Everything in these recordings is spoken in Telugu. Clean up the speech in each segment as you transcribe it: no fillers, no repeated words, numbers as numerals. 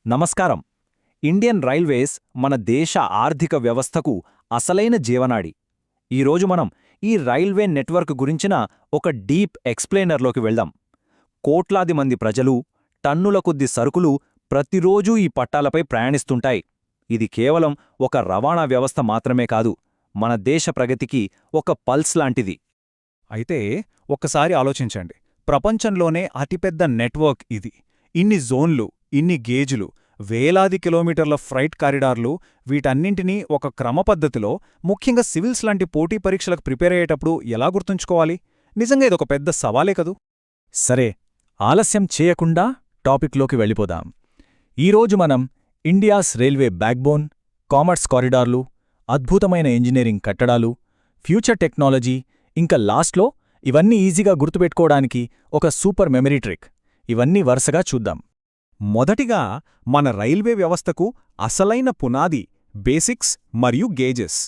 నమస్కారం. ఇండియన్ రైల్వేస్ మన దేశ ఆర్థిక వ్యవస్థకు అసలైన జీవనాడి. ఈరోజు మనం ఈ రైల్వే నెట్వర్క్ గురించిన ఒక డీప్ ఎక్స్ప్లెయినర్లోకి వెళ్దాం. కోట్లాది మంది ప్రజలు, టన్నుల కొద్ది సరుకులు ప్రతిరోజూ ఈ పట్టాలపై ప్రయాణిస్తుంటాయి. ఇది కేవలం ఒక రవాణా వ్యవస్థ మాత్రమే కాదు, మన దేశ ప్రగతికి ఒక పల్స్ లాంటిది. అయితే ఒక్కసారి ఆలోచించండి, ప్రపంచంలోనే అతిపెద్ద నెట్వర్క్ ఇది. ఇన్ని జోన్లు, ఇన్ని గేజులు, వేలాది కిలోమీటర్ల ఫ్రైట్ కారిడార్లు, వీటన్నింటినీ ఒక క్రమపద్ధతిలో, ముఖ్యంగా సివిల్స్ లాంటి పోటీ పరీక్షలకు ప్రిపేర్ అయ్యేటప్పుడు ఎలా గుర్తుంచుకోవాలి? నిజంగా ఇదొక పెద్ద సవాలే కదూ. సరే, ఆలస్యం చేయకుండా టాపిక్లోకి వెళ్ళిపోదాం. ఈరోజు మనం ఇండియాస్ రైల్వే బ్యాక్బోన్, కామర్స్ కారిడార్లు, అద్భుతమైన ఇంజనీరింగ్ కట్టడాలు, ఫ్యూచర్ టెక్నాలజీ, ఇంకా లాస్ట్లో ఇవన్నీ ఈజీగా గుర్తుపెట్టుకోవడానికి ఒక సూపర్ మెమరీ ట్రిక్, ఇవన్నీ వరుసగా చూద్దాం. మొదటిగా మన రైల్వే వ్యవస్థకు అసలైన పునాది బేసిక్స్ మరియు గేజెస్.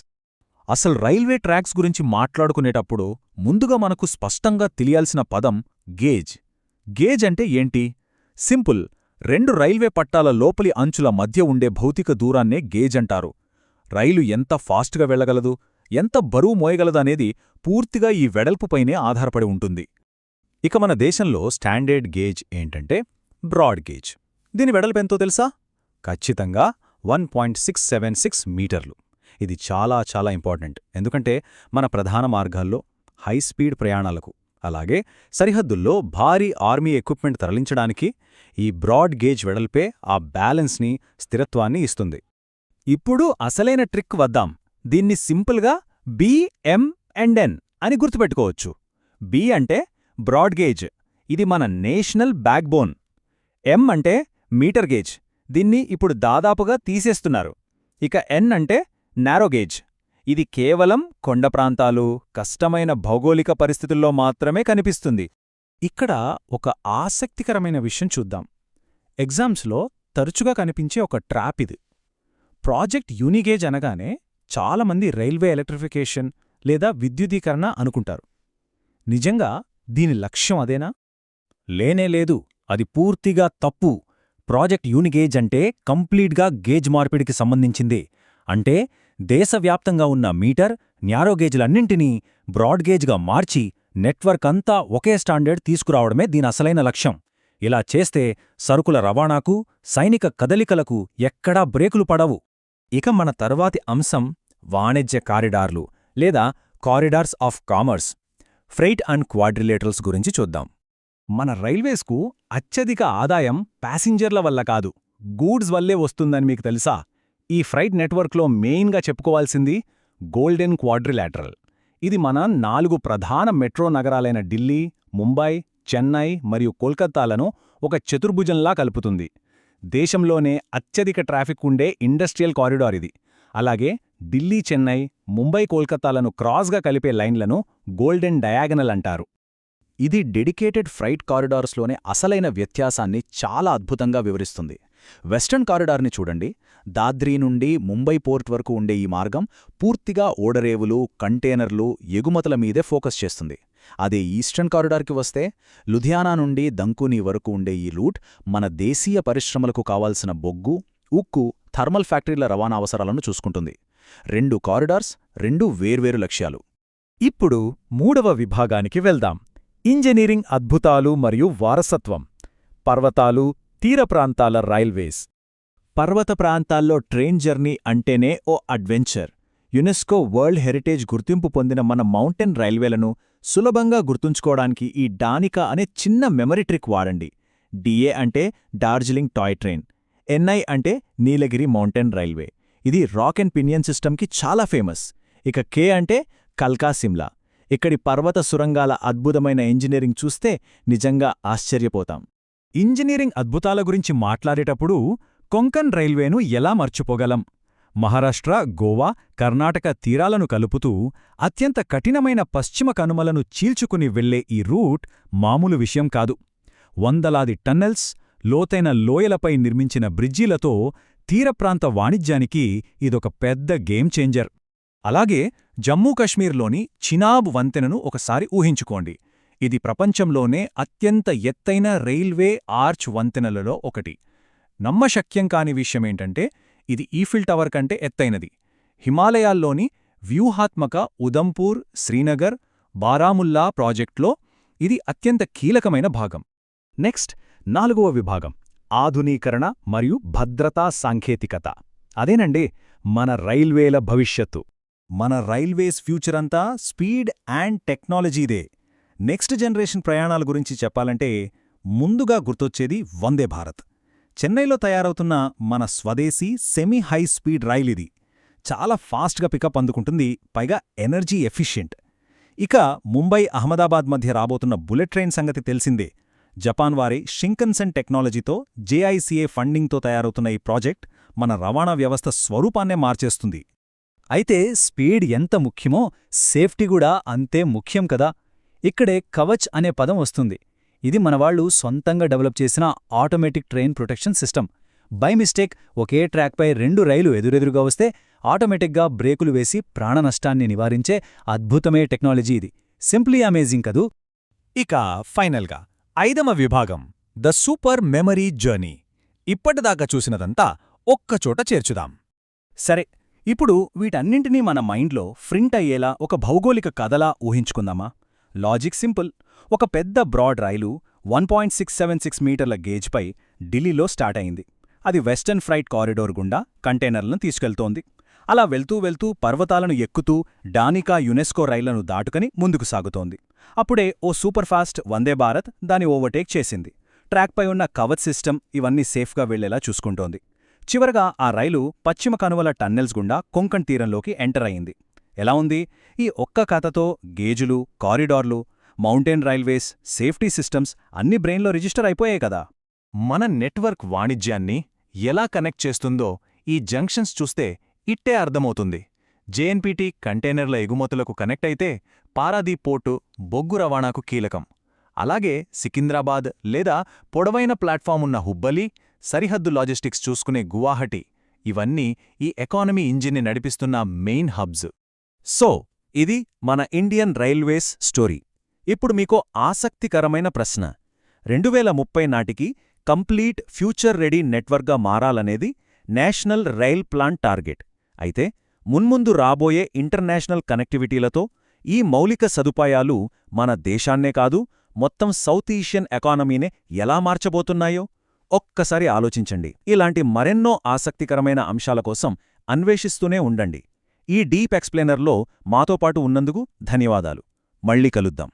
అసలు రైల్వే ట్రాక్స్ గురించి మాట్లాడుకునేటప్పుడు ముందుగా మనకు స్పష్టంగా తెలియాల్సిన పదం గేజ్. గేజ్ అంటే ఏంటి? సింపుల్, రెండు రైల్వే పట్టాల లోపలి అంచుల మధ్య ఉండే భౌతిక దూరాన్నే గేజ్ అంటారు. రైలు ఎంత ఫాస్ట్గా వెళ్లగలదు, ఎంత బరువు మోయగలదు అనేది పూర్తిగా ఈ వెడల్పుపైనే ఆధారపడి ఉంటుంది. ఇక మన దేశంలో స్టాండర్డ్ గేజ్ ఏంటంటే బ్రాడ్ గేజ్. దీని వెడల్పెంతో తెలుసా? ఖచ్చితంగా 1.676 మీటర్లు. ఇది చాలా చాలా ఇంపార్టెంట్, ఎందుకంటే మన ప్రధాన మార్గాల్లో హైస్పీడ్ ప్రయాణాలకు, అలాగే సరిహద్దుల్లో భారీ ఆర్మీ ఎక్విప్మెంట్ తరలించడానికి ఈ బ్రాడ్ గేజ్ వెడల్పే ఆ బ్యాలెన్స్ని, స్థిరత్వాన్ని ఇస్తుంది. ఇప్పుడు అసలైన ట్రిక్ వద్దాం. దీన్ని సింపుల్గా BM&N అని గుర్తుపెట్టుకోవచ్చు. B అంటే బ్రాడ్ గేజ్, ఇది మన నేషనల్ బ్యాక్బోన్. M అంటే మీటర్ గేజ్, దీన్ని ఇప్పుడు దాదాపుగా తీసేస్తున్నారు. ఇక N అంటే నారో గేజ్, ఇది కేవలం కొండ ప్రాంతాలు, కష్టమైన భౌగోళిక పరిస్థితుల్లో మాత్రమే కనిపిస్తుంది. ఇక్కడ ఒక ఆసక్తికరమైన విషయం చూద్దాం. ఎగ్జామ్స్లో తరచుగా కనిపించే ఒక ట్రాప్ ఇది. ప్రాజెక్ట్ యూనిగేజ్ అనగానే చాలామంది రైల్వే ఎలక్ట్రిఫికేషన్ లేదా విద్యుదీకరణ అనుకుంటారు. నిజంగా దీని లక్ష్యం అదేనా? లేనేలేదు, అది పూర్తిగా తప్పు. ప్రాజెక్ట్ యూనిగేజ్ అంటే కంప్లీట్గా గేజ్ మార్పిడికి సంబంధించింది. అంటే దేశవ్యాప్తంగా ఉన్న మీటర్, న్యారో గేజ్లన్నింటినీ బ్రాడ్ గేజ్గా మార్చి నెట్వర్క్ అంతా ఒకే స్టాండర్డ్ తీసుకురావడమే దీని అసలైన లక్ష్యం. ఇలా చేస్తే సరుకుల రవాణాకు, సైనిక కదలికలకు ఎక్కడా బ్రేకులు పడవు. ఇక మన తర్వాతి అంశం వాణిజ్య కారిడార్లు లేదా corridors of commerce, freight and quadrilaterals గురించి చూద్దాం. మన రైల్వేస్కు అత్యధిక ఆదాయం ప్యాసింజర్ల వల్ల కాదు, గూడ్స్ వల్లే వస్తుందని మీకు తెలుసా? ఈ ఫ్రైట్ నెట్వర్క్లో మెయిన్గా చెప్పుకోవాల్సింది గోల్డెన్ క్వాడ్రిలాటరల్. ఇది మన 4 ప్రధాన మెట్రో నగరాలైన ఢిల్లీ, ముంబై, చెన్నై మరియు కోల్కతాలను ఒక చతుర్భుజంలా కలుపుతుంది. దేశంలోనే అత్యధిక ట్రాఫిక్ ఉండే ఇండస్ట్రియల్ కారిడార్ ఇది. అలాగే ఢిల్లీ, చెన్నై, ముంబై, కోల్కతాలను క్రాస్గా కలిపే లైన్లను గోల్డెన్ డయాగనల్ అంటారు. ఇది డెడికేటెడ్ ఫ్రైట్ కారిడార్స్లోనే అసలైన వ్యత్యాసాన్ని చాలా అద్భుతంగా వివరిస్తుంది. వెస్టర్న్ కారిడార్ని చూడండి. దాద్రీ నుండి ముంబై పోర్ట్ వరకు ఉండే ఈ మార్గం పూర్తిగా ఓడరేవులు, కంటైనర్లు, ఎగుమతుల మీదే ఫోకస్ చేస్తుంది. అదే ఈస్టర్న్ కారిడార్కి వస్తే లుధియానా నుండి దంకుని వరకు ఉండే ఈ రూట్ మన దేశీయ పరిశ్రమలకు కావాల్సిన బొగ్గు, ఉక్కు, థర్మల్ ఫ్యాక్టరీల రవాణా అవసరాలను చూసుకుంటుంది. 2 కారిడార్స్, 2 వేర్వేరు లక్ష్యాలు. ఇప్పుడు 3వ విభాగానికి వెళ్దాం. ఇంజనీరింగ్ అద్భుతాలు మరియు వారసత్వం, పర్వతాలు, తీర ప్రాంతాల రైల్వేస్. పర్వత ప్రాంతాల్లో ట్రైన్ జర్నీ అంటేనే ఓ అడ్వెంచర్. యునెస్కో వరల్డ్ హెరిటేజ్ గుర్తింపు పొందిన మన మౌంటైన్ రైల్వేలను సులభంగా గుర్తుంచుకోవడానికి ఈ డానికా అనే చిన్న మెమరీ ట్రిక్ వాడండి. DA అంటే డార్జిలింగ్ టాయ్ ట్రైన్, NI అంటే నీలగిరి మౌంటైన్ రైల్వే. ఇది రాక్ అండ్ పినియన్ సిస్టమ్కి చాలా ఫేమస్. ఇక K అంటే కల్కా సిమ్లా. ఇక్కడి పర్వత సురంగాల అద్భుతమైన ఇంజనీరింగ్ చూస్తే నిజంగా ఆశ్చర్యపోతాం. ఇంజనీరింగ్ అద్భుతాల గురించి మాట్లాడేటప్పుడు కొంకన్ రైల్వేను ఎలా మర్చిపోగలం? మహారాష్ట్ర, గోవా, కర్ణాటక తీరాలను కలుపుతూ అత్యంత కఠినమైన పశ్చిమ కనుమలను చీల్చుకుని వెళ్లే ఈ రూట్ మామూలు విషయం కాదు. వందలాది టన్నెల్స్, లోతైన లోయలపై నిర్మించిన బ్రిడ్జీలతో తీరప్రాంత వాణిజ్యానికి ఇదొక పెద్ద గేమ్ చేంజర్. అలాగే జమ్మూ కశ్మీర్లోని చినాబ్ వంతెనను ఒకసారి ఊహించుకోండి. ఇది ప్రపంచంలోనే అత్యంత ఎత్తైన రైల్వే ఆర్చ్ వంతెనలలో ఒకటి. నమ్మశక్యం కాని విషయమేంటంటే ఇది ఈఫిల్ టవర్ కంటే ఎత్తైనది. హిమాలయాల్లోని వ్యూహాత్మక ఉదంపూర్, శ్రీనగర్, బారాముల్లా ప్రాజెక్ట్లో ఇది అత్యంత కీలకమైన భాగం. నెక్స్ట్ 4వ విభాగం ఆధునీకరణ మరియు భద్రతా సాంకేతికత. అదేనండి మన రైల్వేల భవిష్యత్తు. మన రైల్వేస్ ఫ్యూచర్ అంతా స్పీడ్ అండ్ టెక్నాలజీదే. నెక్స్ట్ జనరేషన్ ప్రయాణాల గురించి చెప్పాలంటే ముందుగా గుర్తొచ్చేది వందే భారత్. చెన్నైలో తయారవుతున్న మన స్వదేశీ సెమీ హై స్పీడ్ రైలిది. చాలా ఫాస్ట్గా పికప్ అందుకుంటుంది, పైగా ఎనర్జీ ఎఫిషియెంట్. ఇక ముంబై అహ్మదాబాద్ మధ్య రాబోతున్న బుల్లెట్ ట్రైన్ సంగతి తెలిసిందే. జపాన్ వారి షింకన్సెన్ టెక్నాలజీతో జేఐసీఏ ఫండింగ్తో తయారవుతున్న ఈ ప్రాజెక్ట్ మన రవాణా వ్యవస్థ స్వరూపాన్నే మార్చేస్తుంది. అయితే స్పీడ్ ఎంత ముఖ్యమో సేఫ్టీ కూడా అంతే ముఖ్యం కదా. ఇక్కడే కవచ్ అనే పదం వస్తుంది. ఇది మనవాళ్లు సొంతంగా డెవలప్ చేసిన automatic train protection system. By mistake ఒకే ట్రాక్పై 2 రైలు ఎదురెదురుగా వస్తే ఆటోమేటిక్గా బ్రేకులు వేసి ప్రాణనష్టాన్ని నివారించే అద్భుతమే టెక్నాలజీ ఇది. సింప్లీ అమేజింగ్ కదూ. ఇక ఫైనల్గా 5వ విభాగం ద సూపర్ మెమరీ జర్నీ. ఇప్పటిదాకా చూసినదంతా ఒక్కచోట చేర్చుదాం. సరే, ఇప్పుడు వీటన్నింటినీ మన మైండ్లో ప్రింట్ అయ్యేలా ఒక భౌగోళిక కథలా ఊహించుకుందామా? Logic simple. ఒక పెద్ద బ్రాడ్ రైలు 1.676 మీటర్ల గేజ్పై ఢిల్లీలో స్టార్ట్ అయింది. అది వెస్టర్న్ ఫ్రైట్ కారిడోర్ గుండా కంటైనర్లను తీసుకెళ్తోంది. అలా వెళ్తూ వెళ్తూ పర్వతాలను ఎక్కుతూ డానికా యునెస్కో రైళ్లను దాటుకుని ముందుకు సాగుతోంది. అప్పుడే ఓ సూపర్ఫాస్ట్ వందే భారత్ దాని ఓవర్టేక్ చేసింది. ట్రాక్పై ఉన్న కవచ్ సిస్టమ్ ఇవన్నీ సేఫ్గా వెళ్లేలా చూసుకుంటోంది. చివరగా ఆ రైలు పశ్చిమ కనుమల టన్నెల్స్ గుండా కొంకణ్ తీరంలోకి ఎంటర్ అయింది. ఎలా ఉంది? ఈ ఒక్క కథతో గేజులు, కారిడార్లు, మౌంటైన్ రైల్వేస్, సేఫ్టీ సిస్టమ్స్ అన్ని బ్రెయిన్లో రిజిస్టర్ అయిపోయాయి కదా. మన నెట్వర్క్ వాణిజ్యాన్ని ఎలా కనెక్ట్ చేస్తుందో ఈ జంక్షన్స్ చూస్తే ఇట్టే అర్థమవుతుంది. జేఎన్పీటీ కంటైనర్ల ఎగుమతులకు కనెక్ట్ అయితే పారాదీప్ పోర్టు బొగ్గు రవాణాకు కీలకం. అలాగే సికింద్రాబాద్ లేదా పొడవైన ప్లాట్ఫామ్ ఉన్న హుబ్బలి, సరిహద్దు లాజిస్టిక్స్ చూసుకునే గువాహటి ఇవన్నీ ఈ ఎకానమీ ఇంజిన్ని నడిపిస్తున్న మెయిన్ హబ్స్. సో ఇది మన ఇండియన్ రైల్వేస్ స్టోరీ. ఇప్పుడు మీకో ఆసక్తికరమైన ప్రశ్న. 2030 నాటికి కంప్లీట్ ఫ్యూచర్ రెడీ నెట్వర్క్గా మారాలనేది నేషనల్ రైల్ ప్లాన్ టార్గెట్. అయితే మున్ముందు రాబోయే ఇంటర్నేషనల్ కనెక్టివిటీలతో ఈ మౌలిక సదుపాయాలు మన దేశాన్నే కాదు, మొత్తం సౌత్ ఏషియన్ ఎకానమీనే ఎలా మార్చబోతున్నాయో ఒక్కసారి ఆలోచించండి. ఇలాంటి మరెన్నో ఆసక్తికరమైన అంశాల కోసం అన్వేషిస్తూనే ఉండండి. ఈ డీప్ ఎక్స్ప్లెయినర్లో మాతో పాటు ఉన్నందుకు ధన్యవాదాలు. మళ్ళీ కలుద్దాం.